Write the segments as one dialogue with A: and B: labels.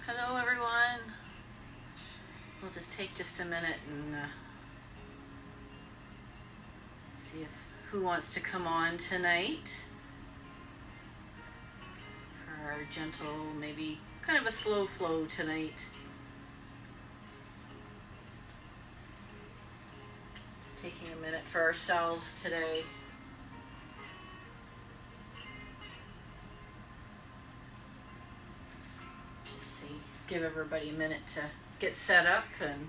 A: Hello everyone. We'll just take just a minute and see if who wants to come on tonight for our gentle, maybe kind of a slow flow tonight. Just taking a minute for ourselves today. Give everybody a minute to get set up and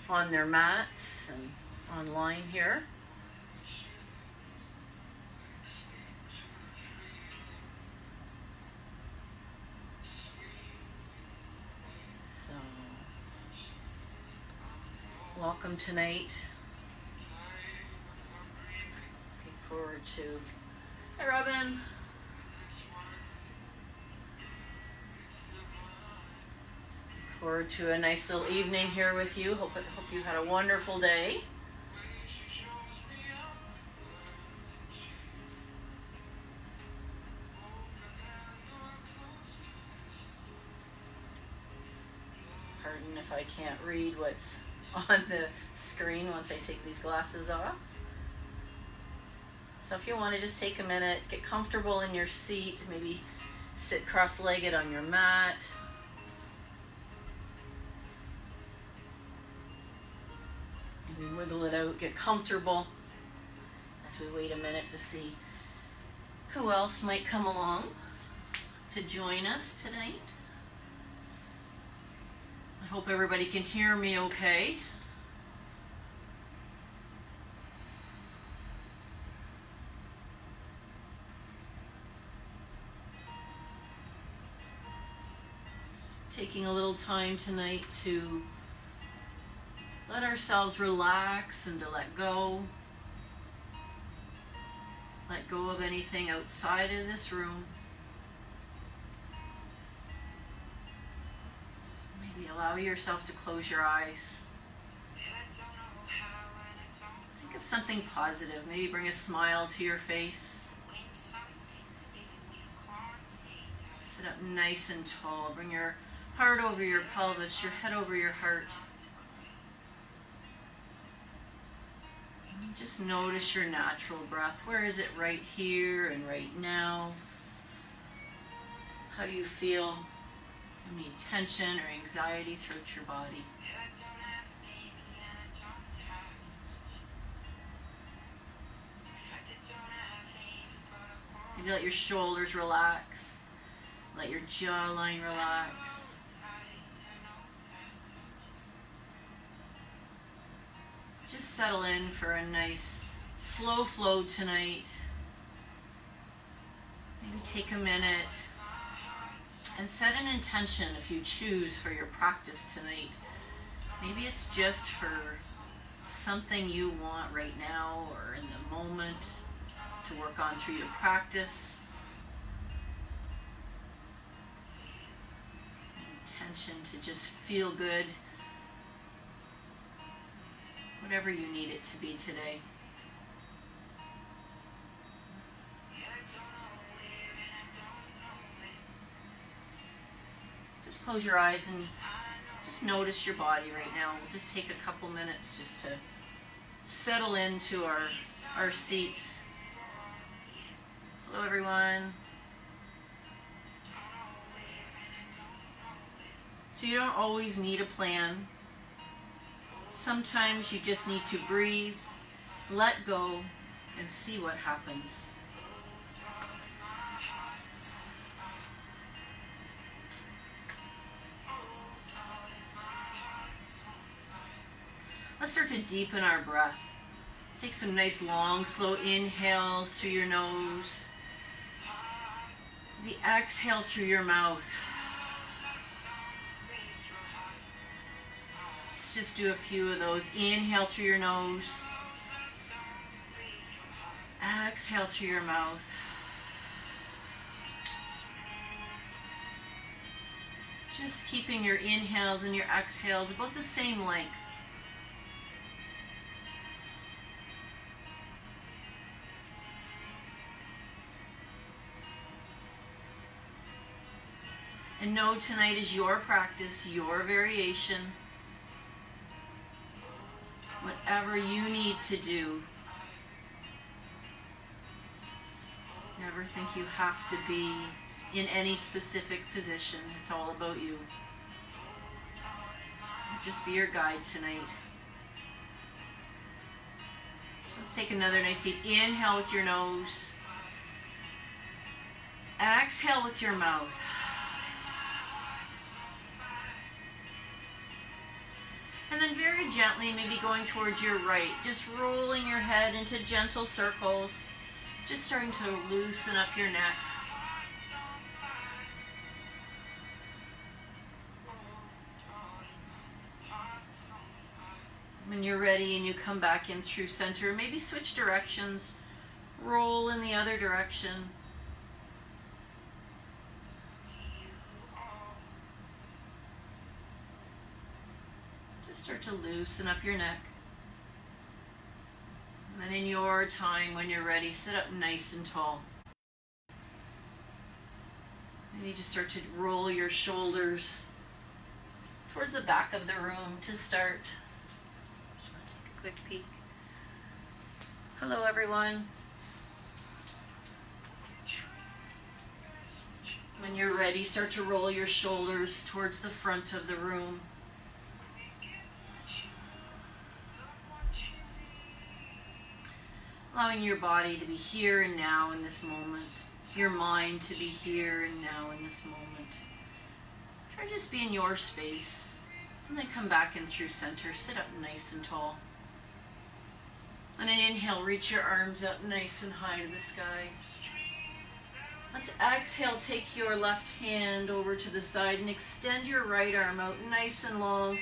A: on their mats and online here. So, welcome tonight. Looking forward to. Hi, Robin. Forward to a nice little evening here with you. Hope you had a wonderful day. Pardon if I can't read what's on the screen once I take these glasses off. So if you want to just take a minute, get comfortable in your seat, maybe sit cross-legged on your mat. Maybe wiggle it out, get comfortable as we wait a minute to see who else might come along to join us tonight. I hope everybody can hear me okay. Taking a little time tonight to let ourselves relax and to let go. Let go of anything outside of this room. Maybe allow yourself to close your eyes. Think of something positive. Maybe bring a smile to your face. Sit up nice and tall. Bring your heart over your pelvis, your head over your heart. Just notice your natural breath. Where is it right here and right now? How do you feel? Any tension or anxiety throughout your body? Maybe let your shoulders relax. Let your jawline relax. Just settle in for a nice slow flow tonight. Maybe take a minute and set an intention if you choose for your practice tonight. Maybe it's just for something you want right now or in the moment to work on through your practice. Intention to just feel good. Whatever you need it to be today. Just close your eyes and just notice your body right now. We'll just take a couple minutes just to settle into our seats. Hello everyone. So you don't always need a plan. Sometimes you just need to breathe, let go, and see what happens. Let's start to deepen our breath. Take some nice long, slow inhales through your nose. Maybe exhale through your mouth. Just do a few of those. Inhale through your nose. Exhale through your mouth. Just keeping your inhales and your exhales about the same length. And know tonight is your practice, your variation. Whatever you need to do. Never think you have to be in any specific position. It's all about you. Just be your guide tonight. Let's take another nice deep inhale with your nose. Exhale with your mouth. And then very gently, maybe going towards your right, just rolling your head into gentle circles, just starting to loosen up your neck. When you're ready and you come back in through center, maybe switch directions, roll in the other direction. Just start to loosen up your neck. And then in your time, when you're ready, sit up nice and tall. Maybe just start to roll your shoulders towards the back of the room to start. Just want to take a quick peek. Hello, everyone. When you're ready, start to roll your shoulders towards the front of the room. Allowing your body to be here and now in this moment. Your mind to be here and now in this moment. Try to just be in your space. And then come back in through center. Sit up nice and tall. On an inhale, reach your arms up nice and high to the sky. Let's exhale, take your left hand over to the side and extend your right arm out nice and long.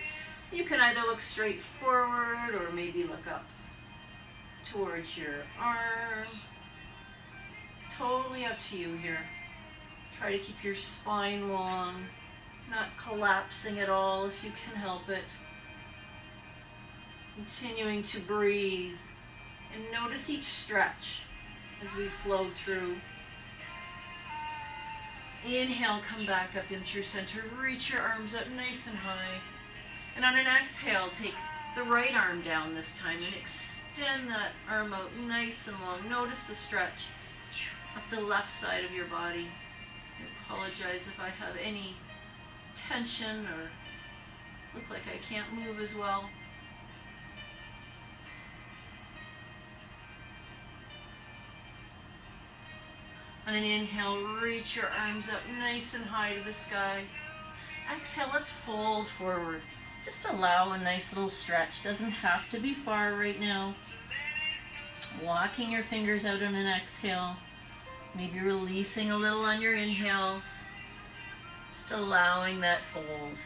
A: You can either look straight forward or maybe look up towards your arm. Totally up to you here. Try to keep your spine long, not collapsing at all if you can help it. Continuing to breathe and notice each stretch as we flow through. Inhale, come back up in through center. Reach your arms up nice and high. And on an exhale, take the right arm down this time and extend that arm out nice and long. Notice the stretch up the left side of your body. I apologize if I have any tension or look like I can't move as well. On an inhale, reach your arms up nice and high to the sky. Exhale, let's fold forward. Just allow a nice little stretch. Doesn't have to be far right now. Walking your fingers out on an exhale. Maybe releasing a little on your inhales. Just allowing that fold.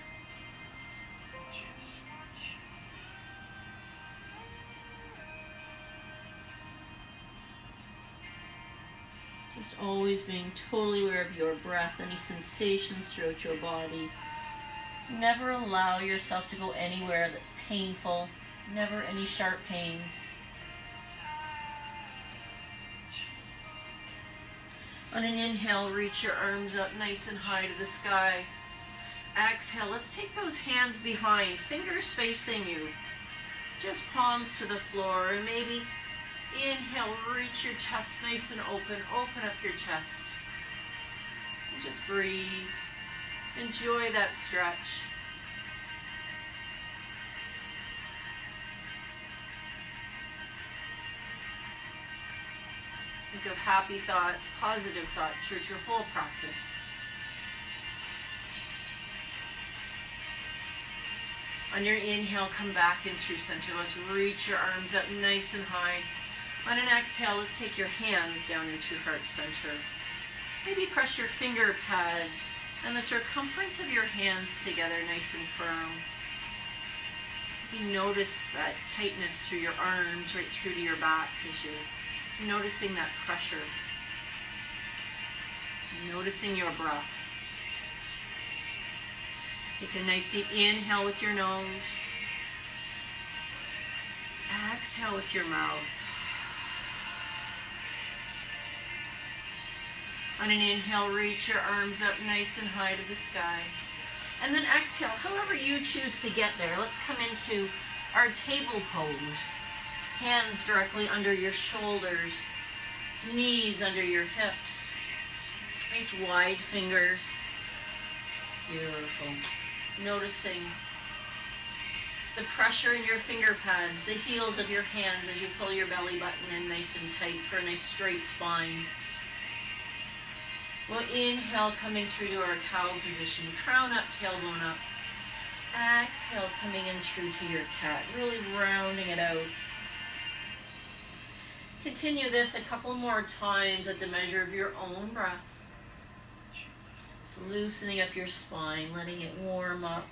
A: Just always being totally aware of your breath, any sensations throughout your body. Never allow yourself to go anywhere that's painful. Never any sharp pains. On an inhale, reach your arms up nice and high to the sky. Exhale, let's take those hands behind, fingers facing you. Just palms to the floor, and maybe inhale, reach your chest nice and open. Open up your chest. And just breathe. Enjoy that stretch. Think of happy thoughts, positive thoughts throughout your whole practice. On your inhale, come back in through center. Let's reach your arms up nice and high. On an exhale, let's take your hands down in through heart center. Maybe press your finger pads and the circumference of your hands together nice and firm. You notice that tightness through your arms, right through to your back as you're noticing that pressure. Noticing your breath. Take a nice deep inhale with your nose. Exhale with your mouth. On an inhale, reach your arms up nice and high to the sky. And then exhale, however you choose to get there. Let's come into our table pose. Hands directly under your shoulders, knees under your hips. Nice wide fingers. Beautiful. Noticing the pressure in your finger pads, the heels of your hands as you pull your belly button in nice and tight for a nice straight spine. We'll inhale, coming through to our cow position, crown up, tailbone up. Exhale, coming in through to your cat, really rounding it out. Continue this a couple more times at the measure of your own breath. Just loosening up your spine, letting it warm up.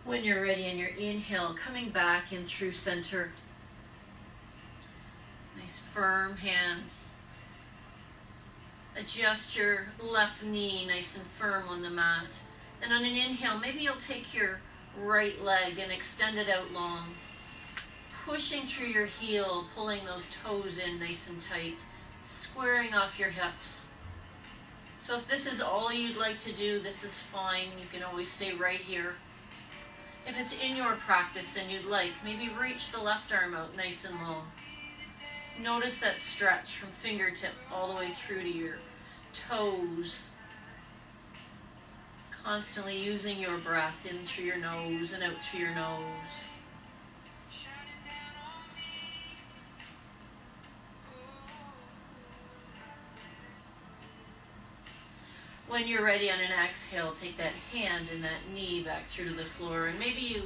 A: When you're ready on your inhale, coming back in through center. Nice firm hands. Adjust your left knee nice and firm on the mat. And on an inhale, maybe you'll take your right leg and extend it out long. Pushing through your heel, pulling those toes in nice and tight. Squaring off your hips. So if this is all you'd like to do, this is fine. You can always stay right here. If it's in your practice and you'd like, maybe reach the left arm out nice and long. Notice that stretch from fingertip all the way through to your toes. Constantly using your breath in through your nose and out through your nose. When you're ready on an exhale, take that hand and that knee back through to the floor, and maybe you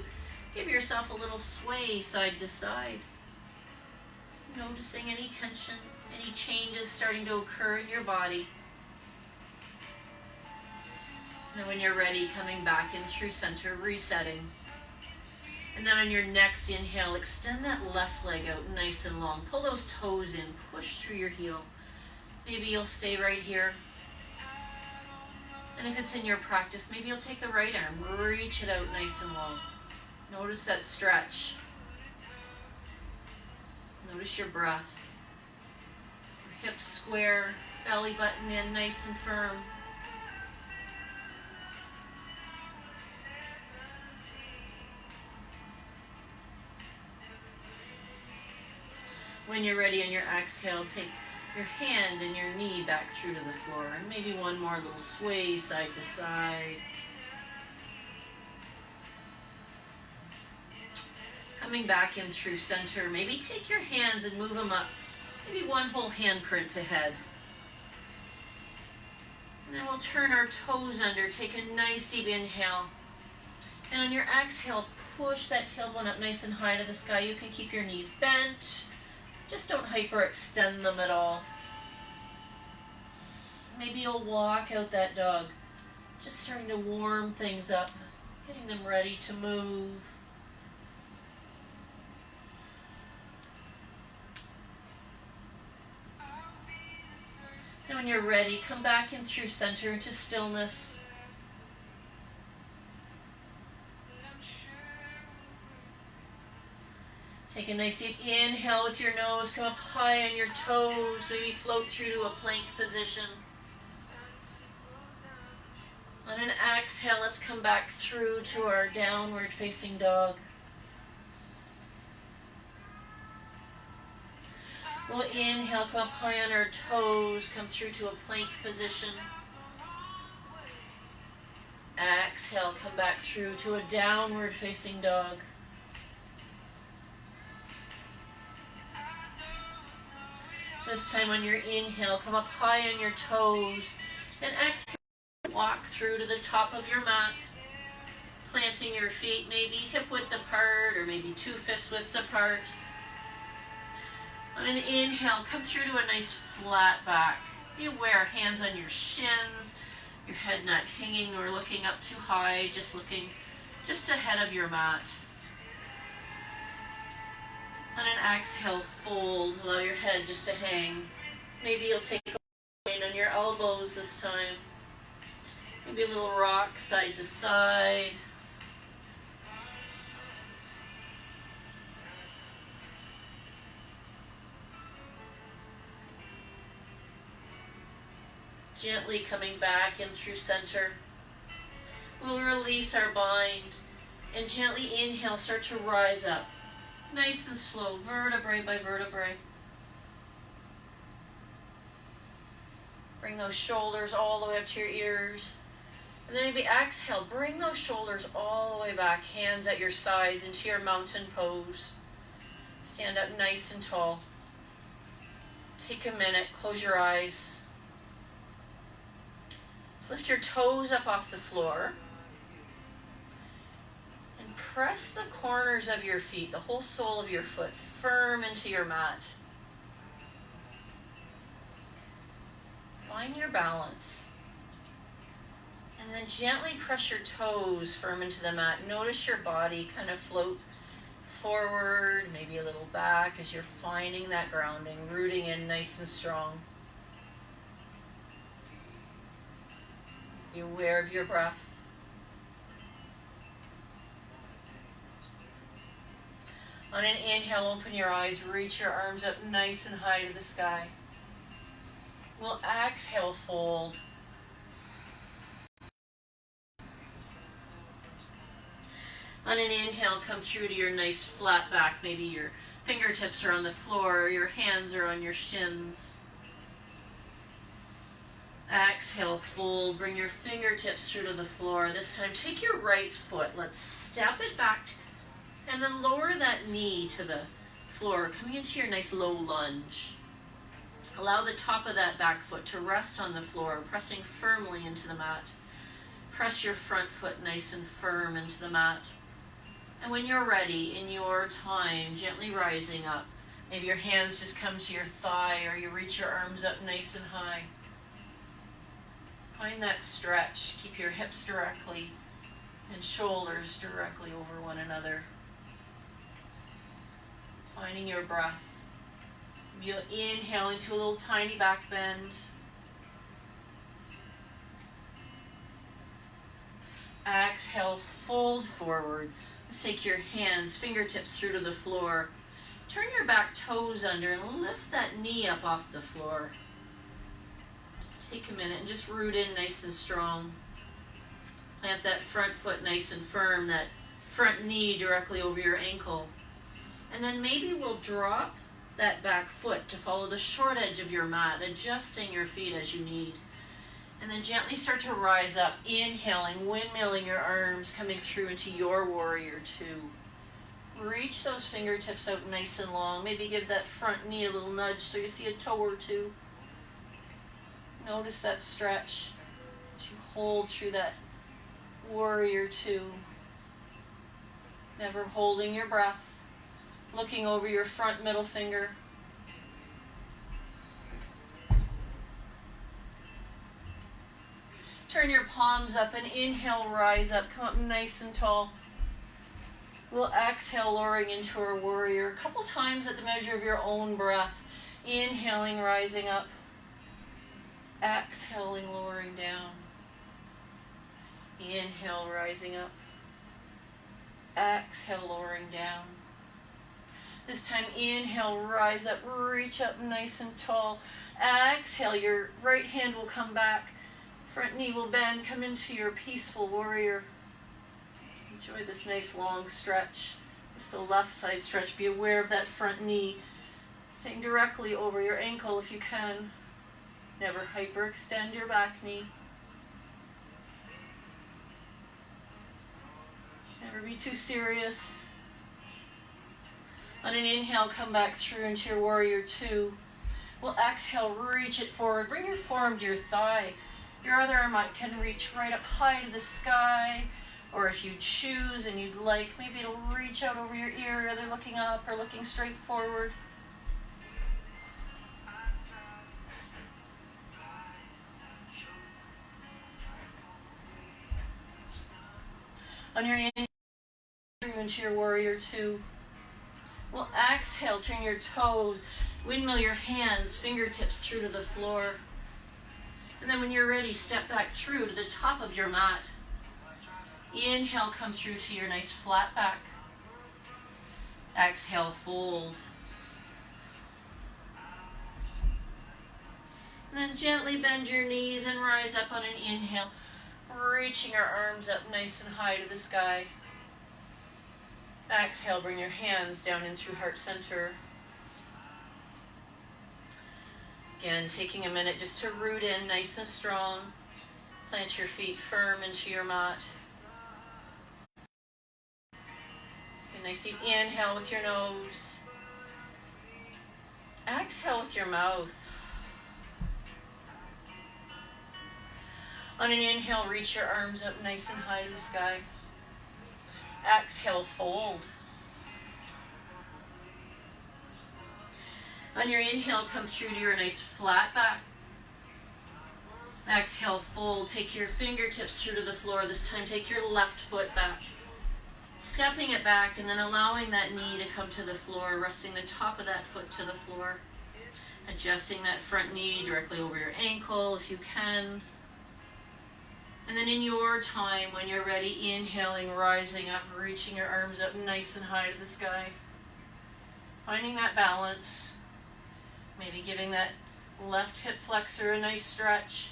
A: give yourself a little sway side to side. Noticing any tension, any changes starting to occur in your body. And when you're ready, coming back in through center, resetting. And then on your next inhale, extend that left leg out nice and long. Pull those toes in, push through your heel. Maybe you'll stay right here. And if it's in your practice, maybe you'll take the right arm, reach it out nice and long. Notice that stretch. Notice your breath. Your hips square, belly button in nice and firm. When you're ready on your exhale, take your hand and your knee back through to the floor, and maybe one more little sway side to side. Coming back in through center, maybe take your hands and move them up, maybe one whole handprint ahead. And then we'll turn our toes under, take a nice deep inhale. And on your exhale, push that tailbone up nice and high to the sky. You can keep your knees bent. Just don't hyperextend them at all. Maybe you'll walk out that dog. Just starting to warm things up, getting them ready to move. And when you're ready, come back in through center into stillness. Take a nice deep inhale with your nose, come up high on your toes, maybe float through to a plank position. On an exhale, let's come back through to our downward facing dog. We'll inhale, come up high on our toes, come through to a plank position. Exhale, come back through to a downward facing dog. This time on your inhale, come up high on your toes, and exhale, walk through to the top of your mat, planting your feet maybe hip width apart or maybe 2 fist widths apart. On an inhale, come through to a nice flat back. Be aware, hands on your shins, your head not hanging or looking up too high, just looking just ahead of your mat. On an exhale, fold, allow your head just to hang. Maybe you'll take a line on your elbows this time. Maybe a little rock side to side. Gently coming back in through center. We'll release our bind and gently inhale, start to rise up. Nice and slow, vertebrae by vertebrae. Bring those shoulders all the way up to your ears. And then maybe exhale, bring those shoulders all the way back, hands at your sides into your mountain pose. Stand up nice and tall. Take a minute, close your eyes. Lift your toes up off the floor. And press the corners of your feet, the whole sole of your foot, firm into your mat. Find your balance. And then gently press your toes firm into the mat. Notice your body kind of float forward, maybe a little back as you're finding that grounding, rooting in nice and strong. Be aware of your breath. On an inhale, open your eyes, reach your arms up nice and high to the sky. We'll exhale, fold. On an inhale, come through to your nice flat back. Maybe your fingertips are on the floor, or your hands are on your shins. Exhale, fold, bring your fingertips through to the floor. This time, take your right foot. Let's step it back and then lower that knee to the floor, coming into your nice low lunge. Allow the top of that back foot to rest on the floor, pressing firmly into the mat. Press your front foot nice and firm into the mat. And when you're ready, in your time, gently rising up. Maybe your hands just come to your thigh, or you reach your arms up nice and high. Find that stretch. Keep your hips directly and shoulders directly over one another. Finding your breath. You'll inhale into a little tiny back bend. Exhale, fold forward. Let's take your hands, fingertips through to the floor. Turn your back toes under and lift that knee up off the floor. Take a minute and just root in nice and strong. Plant that front foot nice and firm, that front knee directly over your ankle. And then maybe we'll drop that back foot to follow the short edge of your mat, adjusting your feet as you need. And then gently start to rise up, inhaling, windmilling your arms, coming through into your warrior two. Reach those fingertips out nice and long. Maybe give that front knee a little nudge so you see a toe or two. Notice that stretch as you hold through that warrior two. Never holding your breath. Looking over your front middle finger. Turn your palms up and inhale, rise up. Come up nice and tall. We'll exhale, lowering into our warrior. A couple times at the measure of your own breath. Inhaling, rising up. Exhaling, lowering down. Inhale, rising up. Exhale, lowering down. This time, inhale, rise up, reach up nice and tall. Exhale, your right hand will come back. Front knee will bend, come into your peaceful warrior. Enjoy this nice long stretch. Just the left side stretch. Be aware of that front knee. Staying directly over your ankle if you can. Never hyperextend your back knee. Never be too serious. On an inhale, come back through into your warrior two. We'll exhale, reach it forward. Bring your forearm to your thigh. Your other arm can reach right up high to the sky. Or if you choose and you'd like, maybe it'll reach out over your ear, either looking up or looking straight forward. On your inhale, through into your warrior two. We'll exhale, turn your toes Windmill your hands, fingertips through to the floor. And then when you're ready, step back through to the top of your mat. Inhale, come through to your nice flat back. Exhale, fold. And then gently bend your knees and rise up on an inhale, reaching your arms up nice and high to the sky. Exhale, bring your hands down in through heart center. Again, taking a minute just to root in nice and strong. Plant your feet firm into your mat. Take a nice deep inhale with your nose. Exhale with your mouth. On an inhale, reach your arms up nice and high to the sky. Exhale, fold. On your inhale, come through to your nice flat back. Exhale, fold. Take your fingertips through to the floor. This time, take your left foot back. Stepping it back and then allowing that knee to come to the floor, resting the top of that foot to the floor. Adjusting that front knee directly over your ankle if you can. And then in your time, when you're ready, inhaling, rising up, reaching your arms up nice and high to the sky. Finding that balance. Maybe giving that left hip flexor a nice stretch.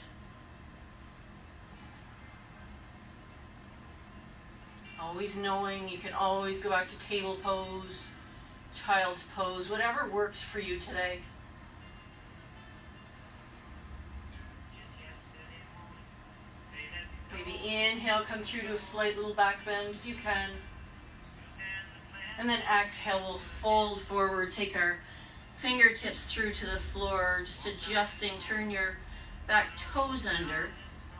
A: Always knowing you can always go back to table pose, child's pose, whatever works for you today. Maybe inhale, come through to a slight little back bend if you can. And then exhale, we'll fold forward, take our fingertips through to the floor, just adjusting, turn your back toes under,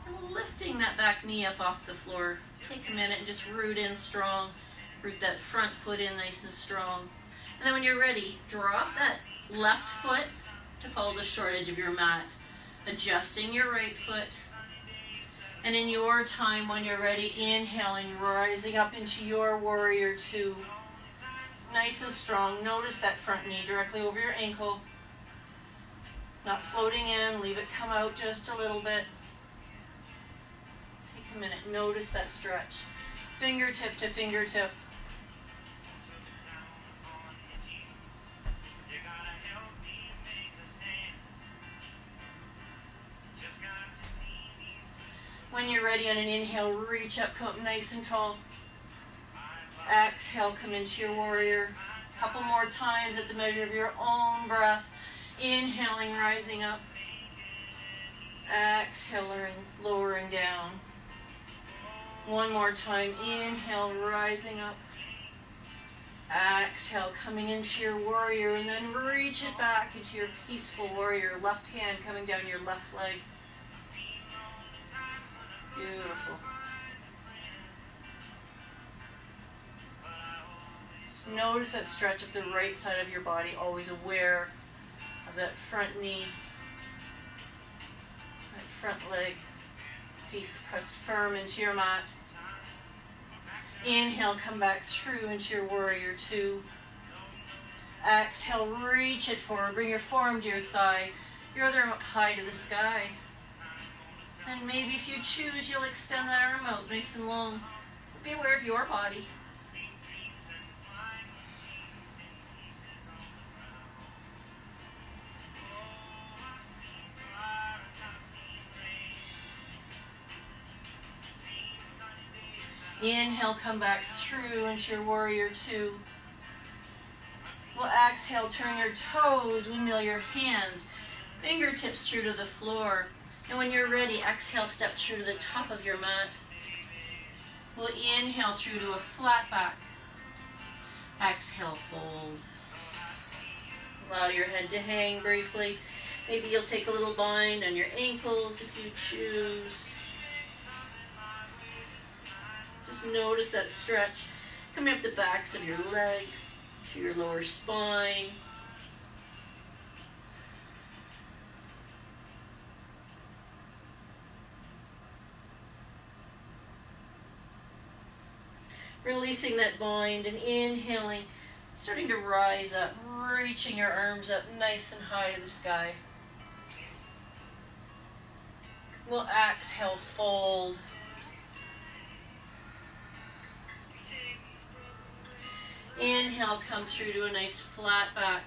A: and lifting that back knee up off the floor. Take a minute and just root in strong. Root that front foot in nice and strong. And then when you're ready, drop that left foot to follow the short edge of your mat, adjusting your right foot. And in your time, when you're ready, inhaling, rising up into your warrior two. Nice and strong. Notice that front knee directly over your ankle. Not floating in. Leave it come out just a little bit. Take a minute. Notice that stretch. Fingertip to fingertip. When you're ready on an inhale, reach up, come up nice and tall. Exhale, come into your warrior. A couple more times at the measure of your own breath. Inhaling, rising up. Exhaling, lowering down. One more time. Inhale, rising up. Exhale, coming into your warrior, and then reach it back into your peaceful warrior. Left hand coming down your left leg. Beautiful. Notice that stretch of the right side of your body, always aware of that front knee, that front leg, feet pressed firm into your mat. Inhale, come back through into your warrior two. Exhale, reach it forward, bring your forearm to your thigh, your other arm up high to the sky. And maybe if you choose, you'll extend that arm out nice and long. Be aware of your body. Inhale, come back through into your warrior two. We'll exhale, turn your toes, windmill your hands, fingertips through to the floor. And when you're ready, exhale, step through to the top of your mat. We'll inhale through to a flat back. Exhale, fold. Allow your head to hang briefly. Maybe you'll take a little bind on your ankles if you choose. Just notice that stretch coming up the backs of your legs to your lower spine. Releasing that bind and inhaling, starting to rise up, reaching your arms up nice and high to the sky. We'll exhale, fold. Inhale, come through to a nice flat back.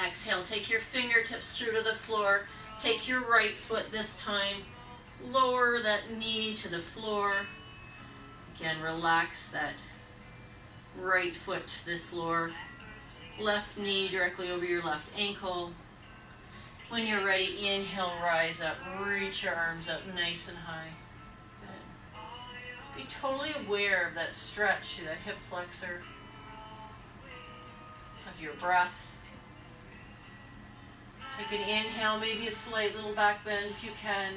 A: Exhale, take your fingertips through to the floor. Take your right foot this time. Lower that knee to the floor. Again, relax that right foot to the floor. Left knee directly over your left ankle. When you're ready, inhale, rise up. Reach your arms up nice and high. Be totally aware of that stretch through that hip flexor, of your breath. Take an inhale, maybe a slight little back bend if you can.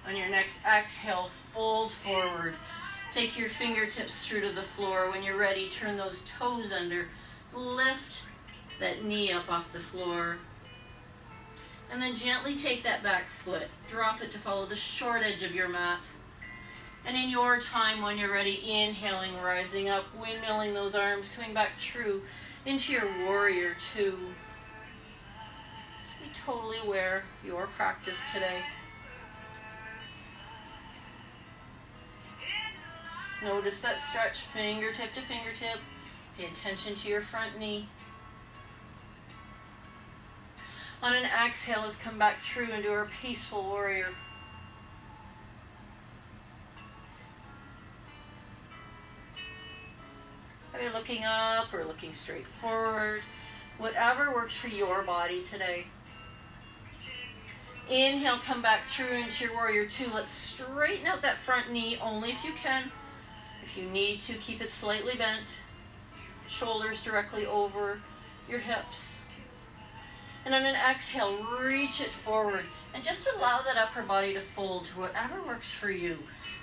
A: On your next exhale, fold forward. Take your fingertips through to the floor. When you're ready, turn those toes under. Lift that knee up off the floor. And then gently take that back foot, drop it to follow the short edge of your mat. And in your time, when you're ready, inhaling, rising up, windmilling those arms, coming back through into your warrior two. Just be totally aware of your practice today. Notice that stretch, fingertip to fingertip. Pay attention to your front knee. On an exhale, let's come back through into our peaceful warrior. Either looking up or looking straight forward. Whatever works for your body today. Inhale, come back through into your warrior two. Let's straighten out that front knee only if you can. If you need to, keep it slightly bent. Shoulders directly over your hips. And on an exhale, reach it forward and just allow that upper body to fold to whatever works for you.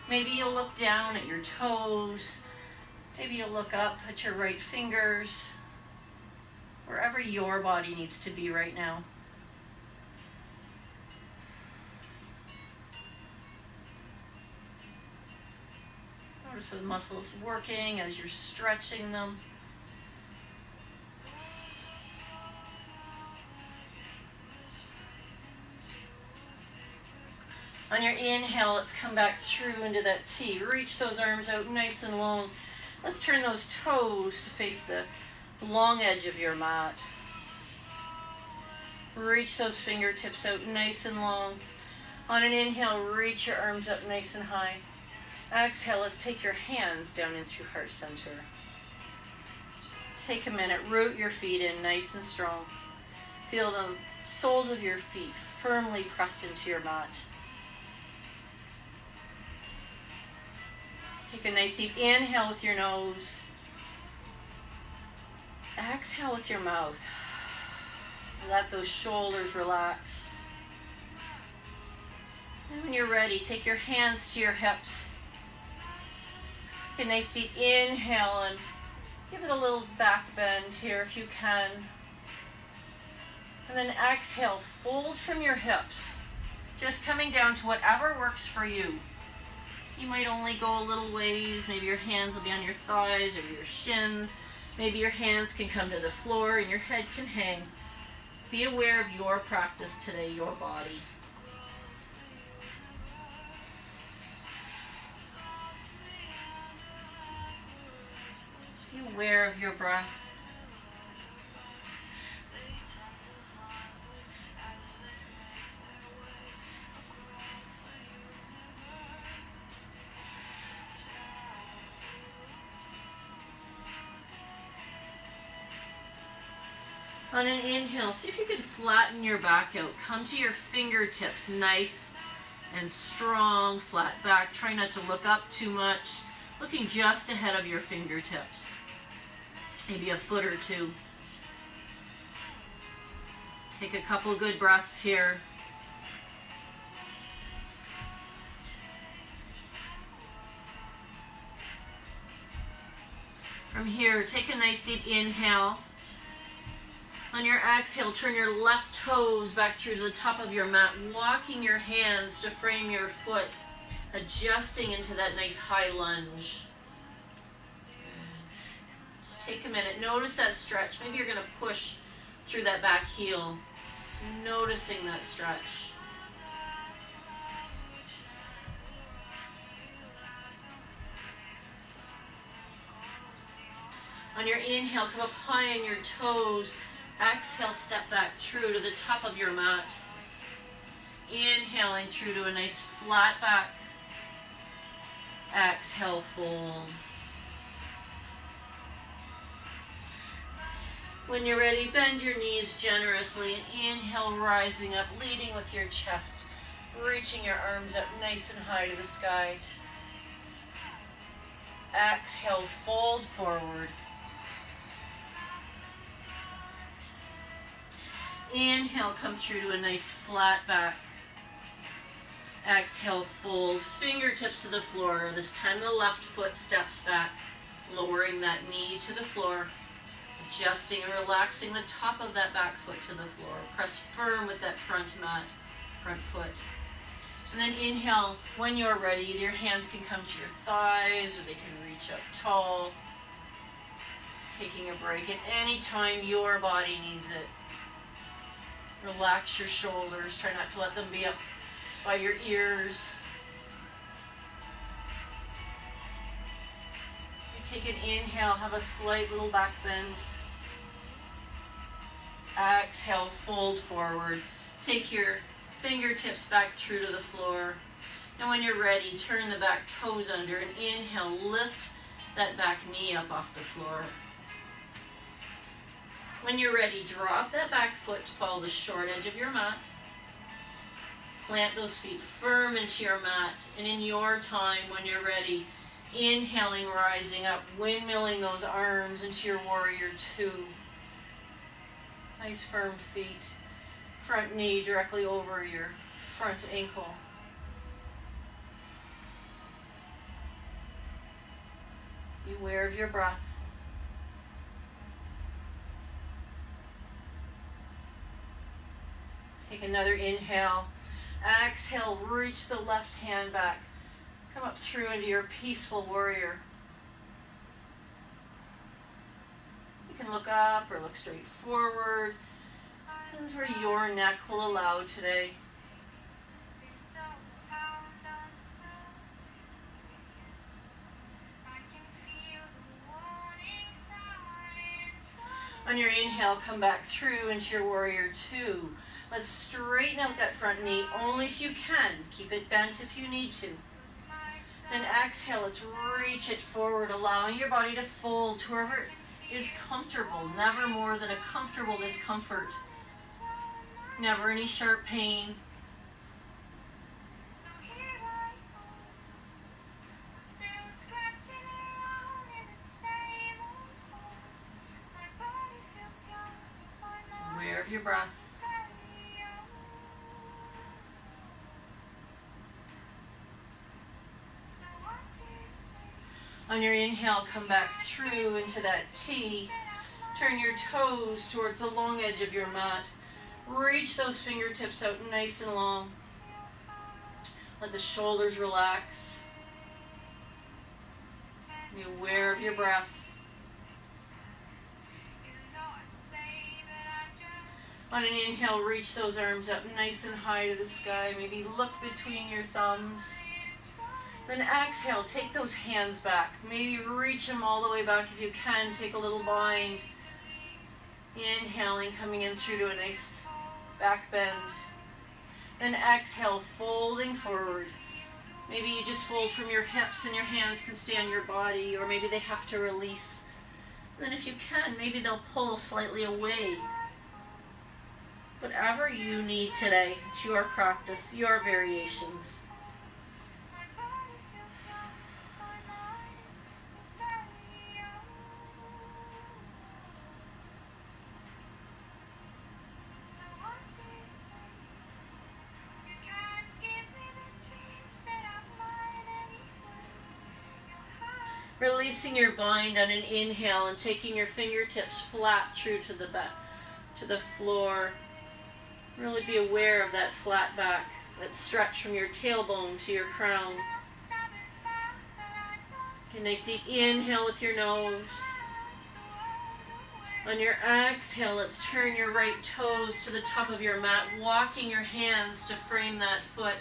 A: Maybe you'll look down at your toes. Maybe you'll look up at your right fingers. Wherever your body needs to be right now. Notice the muscles working as you're stretching them. On your inhale, let's come back through into that T. Reach those arms out nice and long. Let's turn those toes to face the long edge of your mat. Reach those fingertips out nice and long. On an inhale, reach your arms up nice and high. Exhale, let's take your hands down in through heart center. Take a minute, root your feet in nice and strong. Feel the soles of your feet firmly pressed into your mat. Take a nice deep inhale with your nose. Exhale with your mouth. Let those shoulders relax. And when you're ready, take your hands to your hips. Take a nice deep inhale and give it a little back bend here if you can. And then exhale, fold from your hips. Just coming down to whatever works for you. You might only go a little ways. Maybe your hands will be on your thighs or your shins. Maybe your hands can come to the floor and your head can hang. Be aware of your practice today, your body. Be aware of your breath. On an inhale, see if you can flatten your back out. Come to your fingertips, nice and strong, flat back. Try not to look up too much. Looking just ahead of your fingertips. Maybe a foot or two. Take a couple good breaths here. From here, take a nice deep inhale. On your exhale, turn your left toes back through to the top of your mat, walking your hands to frame your foot, adjusting into that nice high lunge. Take a minute. Notice that stretch. Maybe you're going to push through that back heel. Noticing that stretch. On your inhale, come up high on your toes. Exhale, step back through to the top of your mat. Inhaling through to a nice flat back. Exhale, fold. When you're ready, bend your knees generously. Inhale, rising up, leading with your chest. Reaching your arms up nice and high to the sky. Exhale, fold forward. Inhale, come through to a nice flat back. Exhale, fold. Fingertips to the floor. This time the left foot steps back, lowering that knee to the floor. Adjusting and relaxing the top of that back foot to the floor. Press firm with that front foot. And then inhale, when you're ready, your hands can come to your thighs or they can reach up tall. Taking a break at any time your body needs it. Relax your shoulders. Try not to let them be up by your ears. You take an inhale, have a slight little back bend. Exhale, fold forward. Take your fingertips back through to the floor. And when you're ready, turn the back toes under and inhale, lift that back knee up off the floor. When you're ready, drop that back foot to follow the short edge of your mat. Plant those feet firm into your mat. And in your time, when you're ready, inhaling, rising up, windmilling those arms into your warrior two. Nice firm feet. Front knee directly over your front ankle. Be aware of your breath. Take another inhale. Exhale, reach the left hand back. Come up through into your peaceful warrior. You can look up or look straight forward. Depends where your neck will allow today. On your inhale, come back through into your warrior two. Let's straighten out that front knee, only if you can. Keep it bent if you need to. Then exhale, let's reach it forward, allowing your body to fold to wherever is comfortable. Never more than a comfortable discomfort. Never any sharp pain. Aware of your breath. On your inhale, come back through into that T. Turn your toes towards the long edge of your mat. Reach those fingertips out nice and long. Let the shoulders relax. Be aware of your breath. On an inhale, reach those arms up nice and high to the sky. Maybe look between your thumbs. Then exhale, take those hands back. Maybe reach them all the way back if you can. Take a little bind. Inhaling, coming in through to a nice back bend. Then exhale, folding forward. Maybe you just fold from your hips and your hands can stay on your body, or maybe they have to release. And then if you can, maybe they'll pull slightly away. Whatever you need today, it's your practice, your variations. Releasing your bind on an inhale and taking your fingertips flat through to the floor. Really be aware of that flat back, that stretch from your tailbone to your crown. Take a nice deep inhale with your nose. On your exhale, let's turn your right toes to the top of your mat, walking your hands to frame that foot,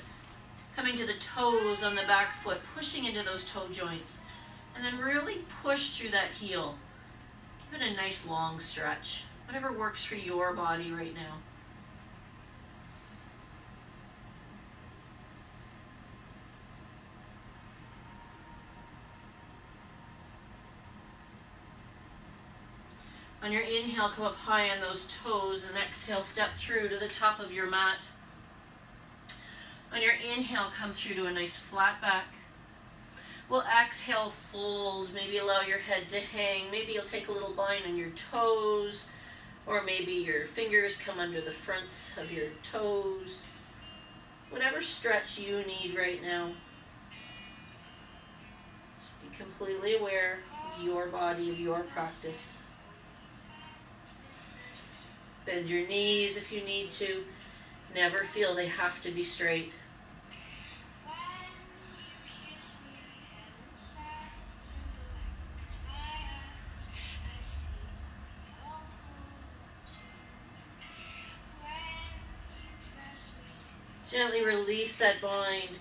A: coming to the toes on the back foot, pushing into those toe joints, and then really push through that heel. Give it a nice long stretch, whatever works for your body right now. On your inhale, come up high on those toes, and exhale, step through to the top of your mat. On your inhale, come through to a nice flat back. We'll exhale, fold, maybe allow your head to hang. Maybe you'll take a little bind on your toes, or maybe your fingers come under the fronts of your toes. Whatever stretch you need right now. Just be completely aware of your body, of your practice. Bend your knees if you need to. Never feel they have to be straight. Gently release that bind.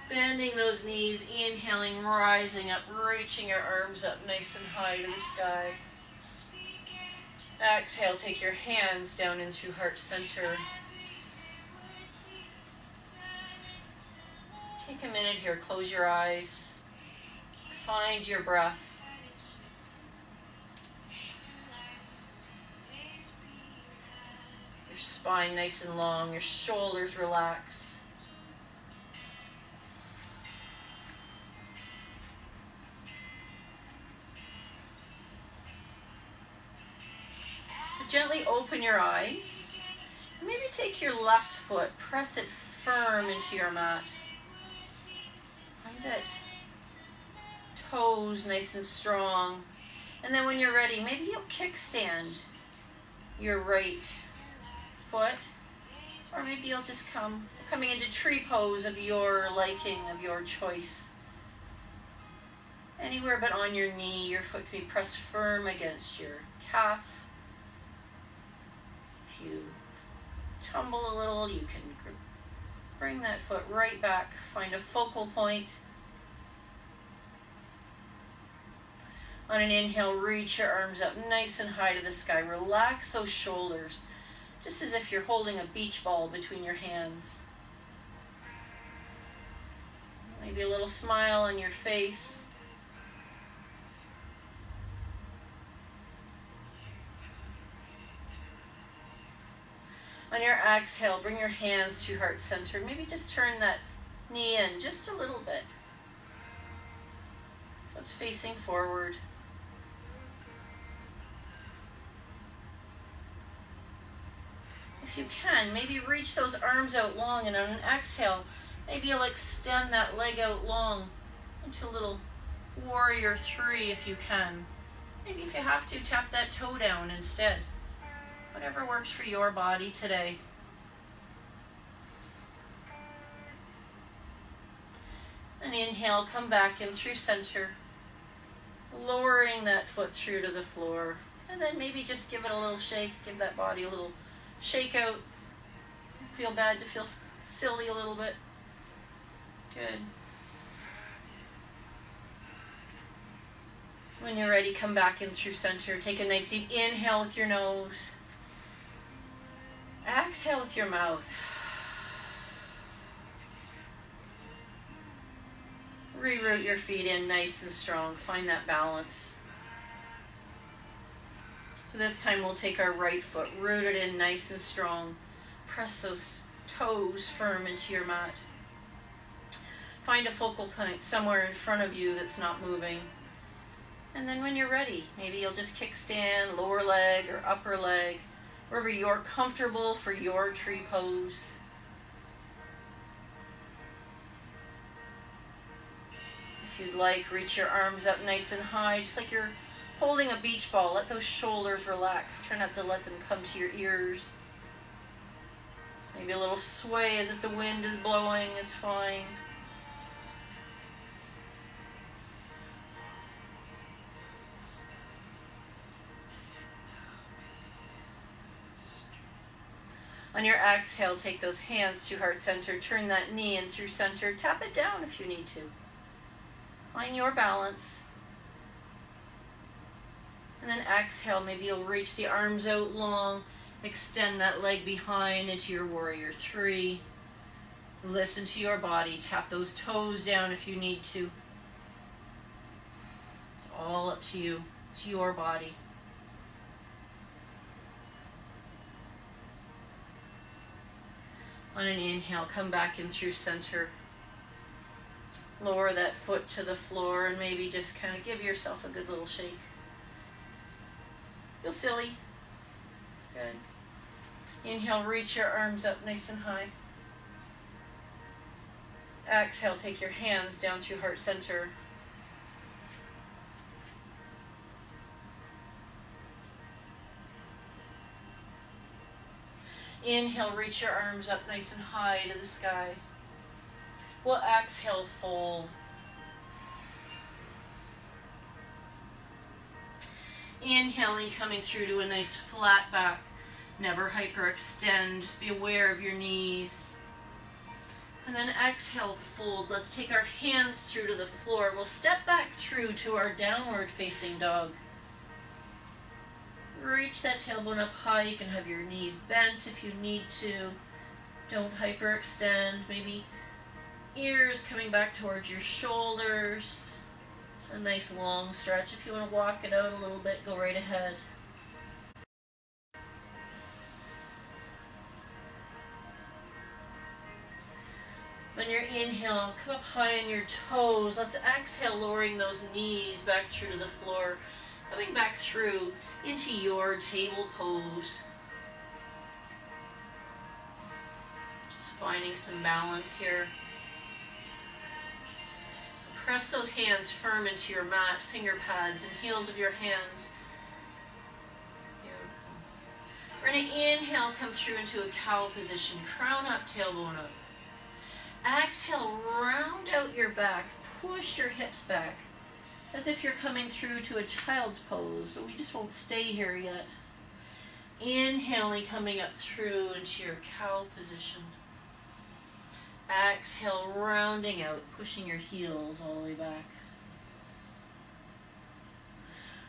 A: Bending those knees, inhaling, rising up, reaching your arms up nice and high to the sky. Exhale, take your hands down in through heart center. Take a minute here, close your eyes. Find your breath. Your spine nice and long, your shoulders relaxed. Gently open your eyes. Maybe take your left foot, press it firm into your mat. Find it. Toes nice and strong. And then when you're ready, maybe you'll kickstand your right foot. Or maybe you'll just coming into tree pose of your liking, of your choice. Anywhere but on your knee, your foot can be pressed firm against your calf. You tumble a little, you can bring that foot right back, find a focal point. On an inhale, reach your arms up nice and high to the sky. Relax those shoulders, just as if you're holding a beach ball between your hands. Maybe a little smile on your face. On your exhale, bring your hands to heart center. Maybe just turn that knee in just a little bit. So it's facing forward. If you can, maybe reach those arms out long, and on an exhale, maybe you'll extend that leg out long into a little warrior 3 if you can. Maybe if you have to, tap that toe down instead. Whatever works for your body today. And inhale, come back in through center, lowering that foot through to the floor. And then maybe just give it a little shake, give that body a little shake out. Feel bad to feel silly a little bit. Good. When you're ready, come back in through center. Take a nice deep inhale with your nose. Exhale with your mouth. Reroot your feet in nice and strong. Find that balance. So this time we'll take our right foot, root it in nice and strong. Press those toes firm into your mat. Find a focal point somewhere in front of you that's not moving. And then when you're ready, maybe you'll just kickstand, lower leg or upper leg, wherever you're comfortable for your tree pose. If you'd like, reach your arms up nice and high, just like you're holding a beach ball. Let those shoulders relax. Try not to let them come to your ears. Maybe a little sway as if the wind is blowing is fine. On your exhale, take those hands to heart center, turn that knee in through center, tap it down if you need to. Find your balance. And then exhale, maybe you'll reach the arms out long, extend that leg behind into your warrior three. Listen to your body, tap those toes down if you need to. It's all up to you, it's your body. On an inhale, come back in through center. Lower that foot to the floor and maybe just kind of give yourself a good little shake. Feel silly. Good. Inhale, reach your arms up nice and high. Exhale, take your hands down through heart center. Inhale, reach your arms up nice and high to the sky. We'll exhale, fold. Inhaling, coming through to a nice flat back. Never hyperextend, just be aware of your knees. And then exhale, fold. Let's take our hands through to the floor. We'll step back through to our downward facing dog. Reach that tailbone up high. You can have your knees bent if you need to. Don't hyperextend. Maybe ears coming back towards your shoulders. It's a nice long stretch. If you want to walk it out a little bit, go right ahead. On your inhale, come up high on your toes. Let's exhale, lowering those knees back through to the floor. Coming back through into your table pose. Just finding some balance here. Press those hands firm into your mat, finger pads and heels of your hands. Beautiful. We're going to inhale, come through into a cow position. Crown up, tailbone up. Exhale, round out your back. Push your hips back. As if you're coming through to a child's pose, but we just won't stay here yet. Inhaling, coming up through into your cow position. Exhale, rounding out, pushing your heels all the way back.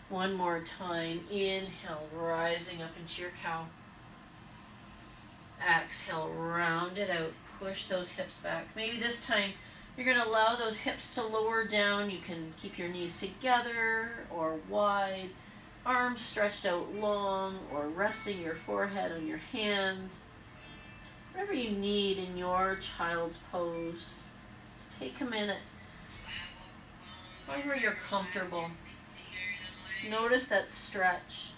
A: One more time. Inhale, rising up into your cow. Exhale, round it out, push those hips back. Maybe this time you're going to allow those hips to lower down. You can keep your knees together or wide, arms stretched out long, or resting your forehead on your hands. Whatever you need in your child's pose. Just take a minute. Find where you're comfortable. Notice that stretch.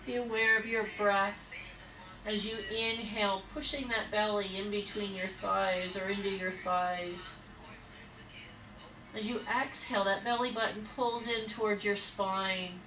A: Be aware of your breath as you inhale, pushing that belly in between your thighs or into your thighs. As you exhale, that belly button pulls in towards your spine.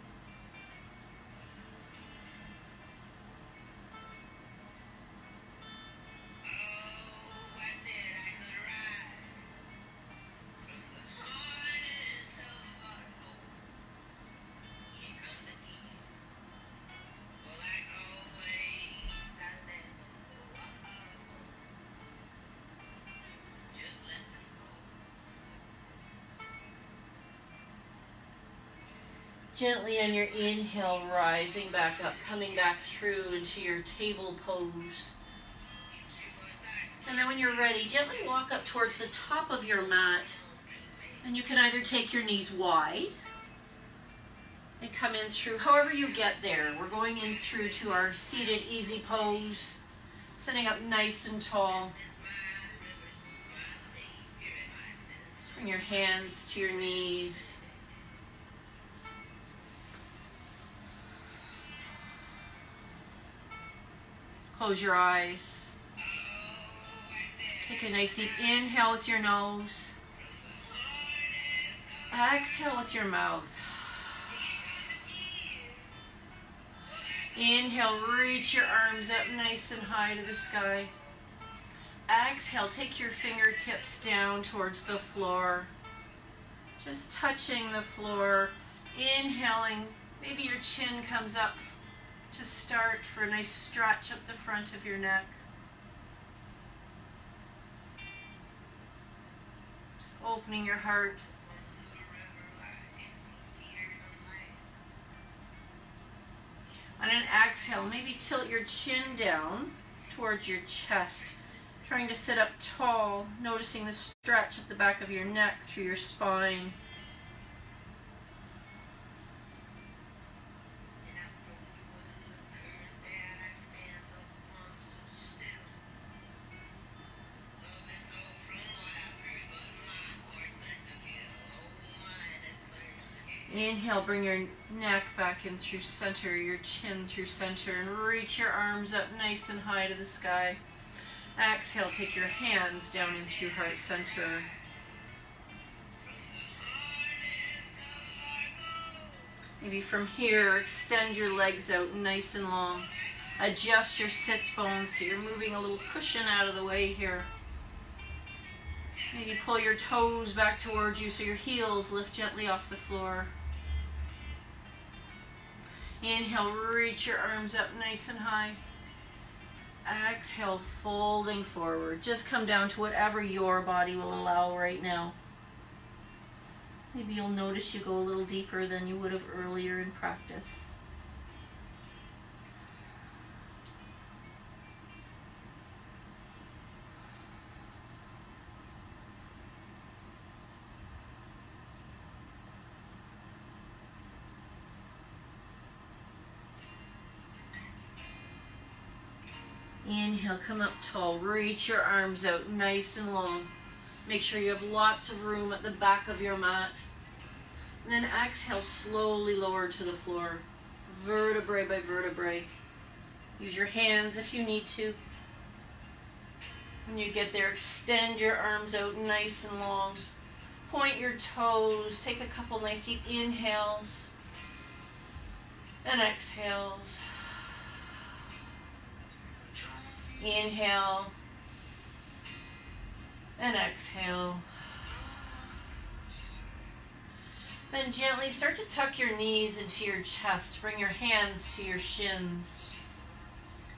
A: Gently on your inhale, rising back up, coming back through into your table pose. And then when you're ready, gently walk up towards the top of your mat. And you can either take your knees wide and come in through, however you get there. We're going in through to our seated easy pose, sitting up nice and tall. Just bring your hands to your knees. Close your eyes. Take a nice deep inhale with your nose. Exhale with your mouth. Inhale, reach your arms up nice and high to the sky. Exhale, take your fingertips down towards the floor. Just touching the floor. Inhaling, maybe your chin comes up to start for a nice stretch up the front of your neck. Just opening your heart. On an exhale, maybe tilt your chin down towards your chest, trying to sit up tall, noticing the stretch at the back of your neck through your spine. Inhale, bring your neck back in through center, your chin through center, and reach your arms up nice and high to the sky. Exhale, take your hands down in through heart center. Maybe from here, extend your legs out nice and long. Adjust your sits bones so you're moving a little cushion out of the way here. Maybe pull your toes back towards you so your heels lift gently off the floor. Inhale, reach your arms up nice and high. Exhale, folding forward. Just come down to whatever your body will allow right now. Maybe you'll notice you go a little deeper than you would have earlier in practice. Inhale, come up tall, reach your arms out nice and long. Make sure you have lots of room at the back of your mat. And then exhale, slowly lower to the floor, vertebrae by vertebrae. Use your hands if you need to. When you get there, extend your arms out nice and long. Point your toes, take a couple nice deep inhales and exhales. Inhale and exhale. Then gently start to tuck your knees into your chest. Bring your hands to your shins.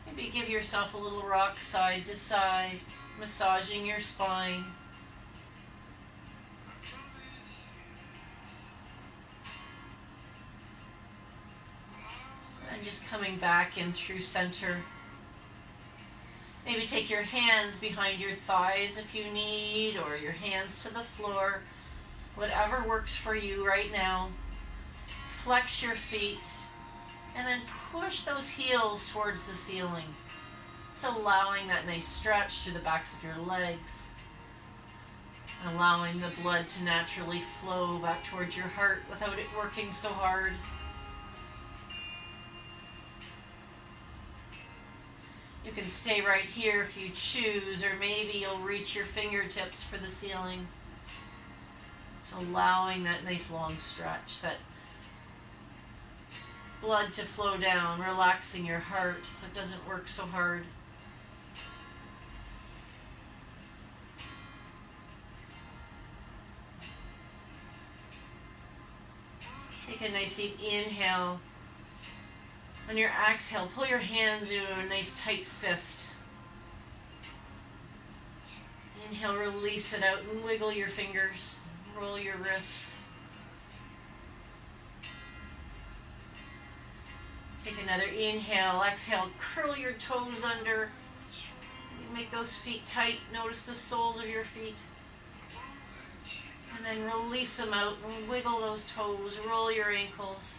A: Maybe give yourself a little rock side to side, massaging your spine. And just coming back in through center. Maybe take your hands behind your thighs if you need, or your hands to the floor. Whatever works for you right now. Flex your feet, and then push those heels towards the ceiling. So allowing that nice stretch through the backs of your legs. Allowing the blood to naturally flow back towards your heart without it working so hard. You can stay right here if you choose, or maybe you'll reach your fingertips for the ceiling. So allowing that nice long stretch, that blood to flow down, relaxing your heart so it doesn't work so hard. Take a nice deep inhale. On your exhale, pull your hands into a nice tight fist. Inhale, release it out and wiggle your fingers. Roll your wrists. Take another inhale. Exhale, curl your toes under. Make those feet tight. Notice the soles of your feet. And then release them out and wiggle those toes. Roll your ankles.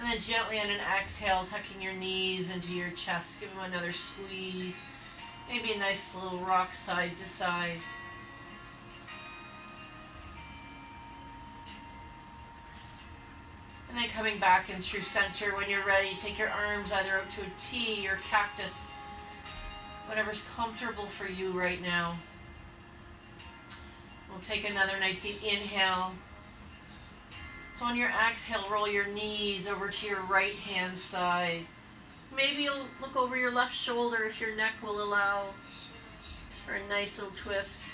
A: And then gently on an exhale, tucking your knees into your chest. Give them another squeeze. Maybe a nice little rock side to side. And then coming back in through center. When you're ready, take your arms either out to a T or cactus. Whatever's comfortable for you right now. We'll take another nice deep inhale. So on your exhale, roll your knees over to your right hand side. Maybe you'll look over your left shoulder if your neck will allow for a nice little twist.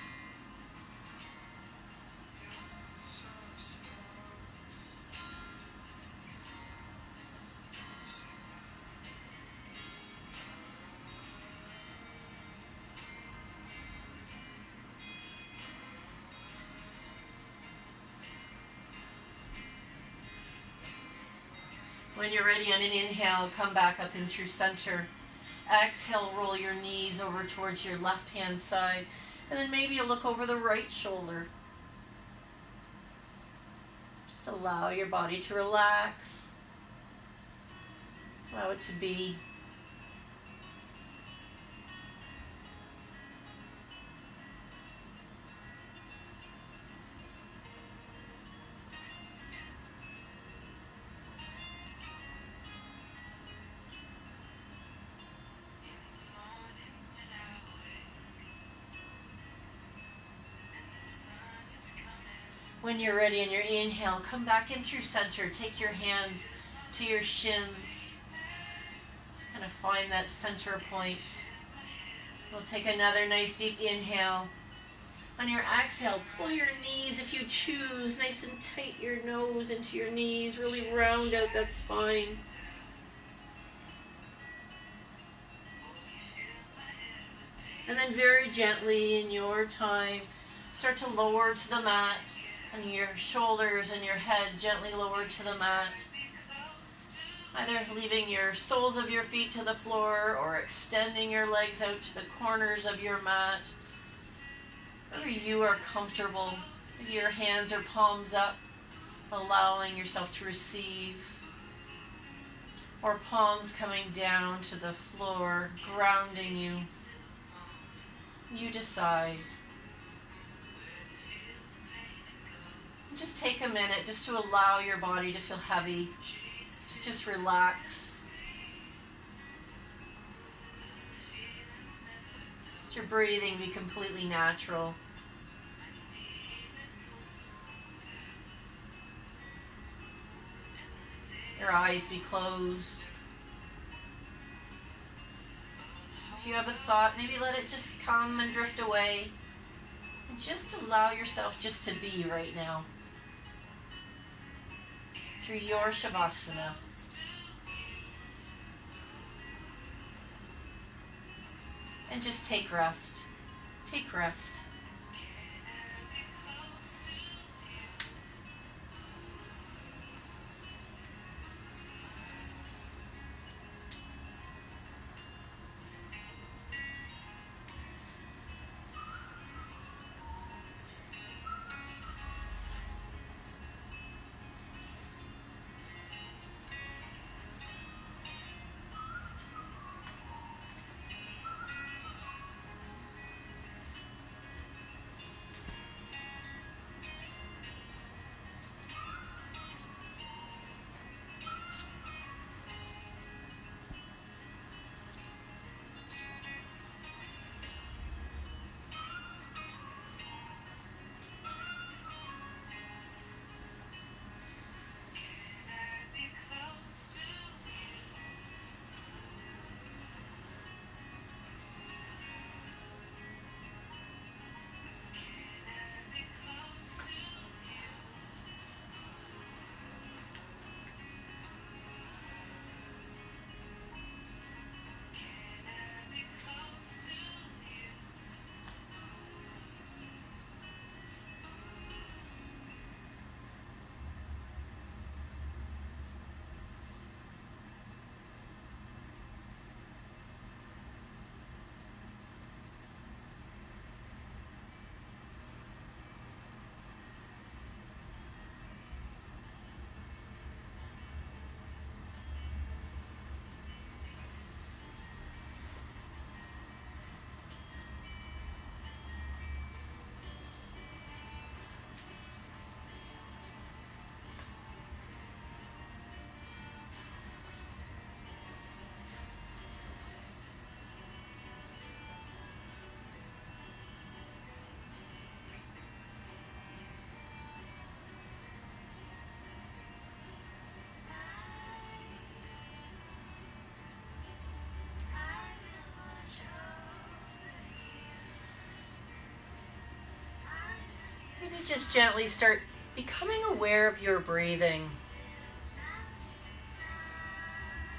A: When you're ready, on an inhale, come back up in through center. Exhale, roll your knees over towards your left hand side. And then maybe you look over the right shoulder. Just allow your body to relax. Allow it to be. When you're ready on your inhale, come back in through center. Take your hands to your shins. Kind of find that center point. We'll take another nice deep inhale. On your exhale, pull your knees if you choose. Nice and tight your nose into your knees. Really round out that spine. And then very gently in your time, start to lower to the mat. And your shoulders and your head gently lowered to the mat. Either leaving your soles of your feet to the floor or extending your legs out to the corners of your mat. Wherever you are comfortable. Maybe your hands or palms up, allowing yourself to receive. Or palms coming down to the floor, grounding you. You decide. Just take a minute just to allow your body to feel heavy. Just relax. Let your breathing be completely natural. Your eyes be closed. If you have a thought, maybe let it just come and drift away. And just allow yourself just to be right now. Through your Shavasana. And just take rest. Take rest. just gently start becoming aware of your breathing.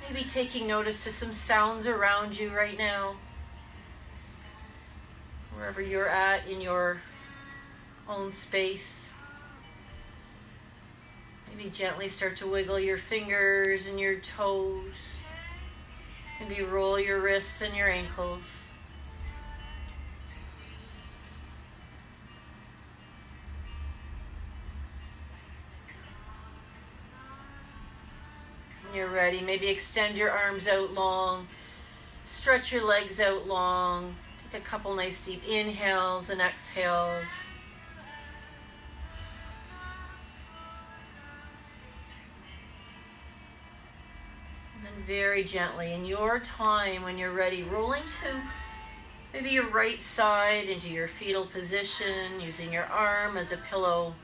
A: Maybe taking notice to some sounds around you right now. Wherever you're at in your own space. Maybe gently start to wiggle your fingers and your toes. Maybe roll your wrists and your ankles. When you're ready, maybe extend your arms out long. Stretch your legs out long. Take a couple nice deep inhales and exhales. And then very gently, in your time, when you're ready, rolling to maybe your right side into your fetal position, using your arm as a pillow.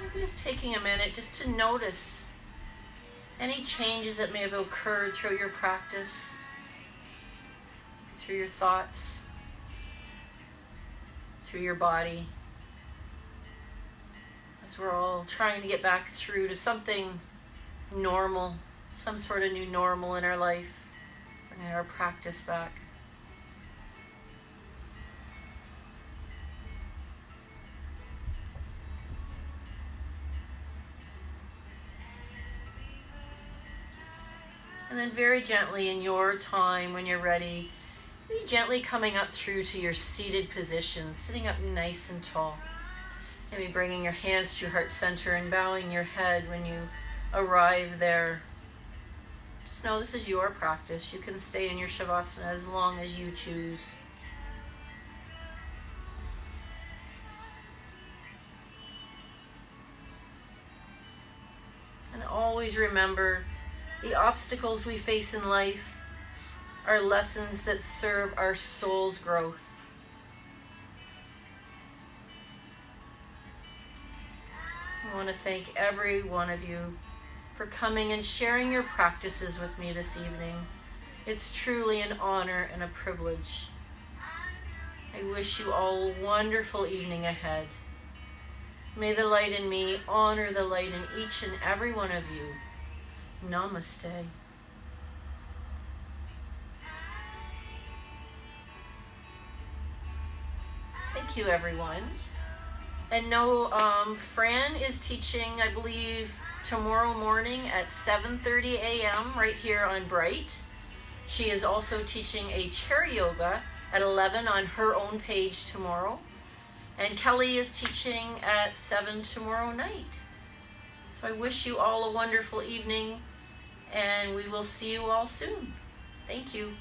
A: Maybe just taking a minute just to notice any changes that may have occurred through your practice, through your thoughts, through your body. As we're all trying to get back through to something normal, some sort of new normal in our life, bringing our practice back. And then very gently in your time, when you're ready, be gently coming up through to your seated position, sitting up nice and tall. Maybe bringing your hands to your heart center and bowing your head when you arrive there. Just know this is your practice. You can stay in your Shavasana as long as you choose. And always remember, the obstacles we face in life are lessons that serve our soul's growth. I want to thank every one of you for coming and sharing your practices with me this evening. It's truly an honor and a privilege. I wish you all a wonderful evening ahead. May the light in me honor the light in each and every one of you. Namaste. Thank you, everyone. And no, Fran is teaching, I believe, tomorrow morning at 7:30 a.m. right here on Bright. She is also teaching a chair yoga at 11 on her own page tomorrow. And Kelly is teaching at 7 tomorrow night. So I wish you all a wonderful evening, and we will see you all soon. Thank you.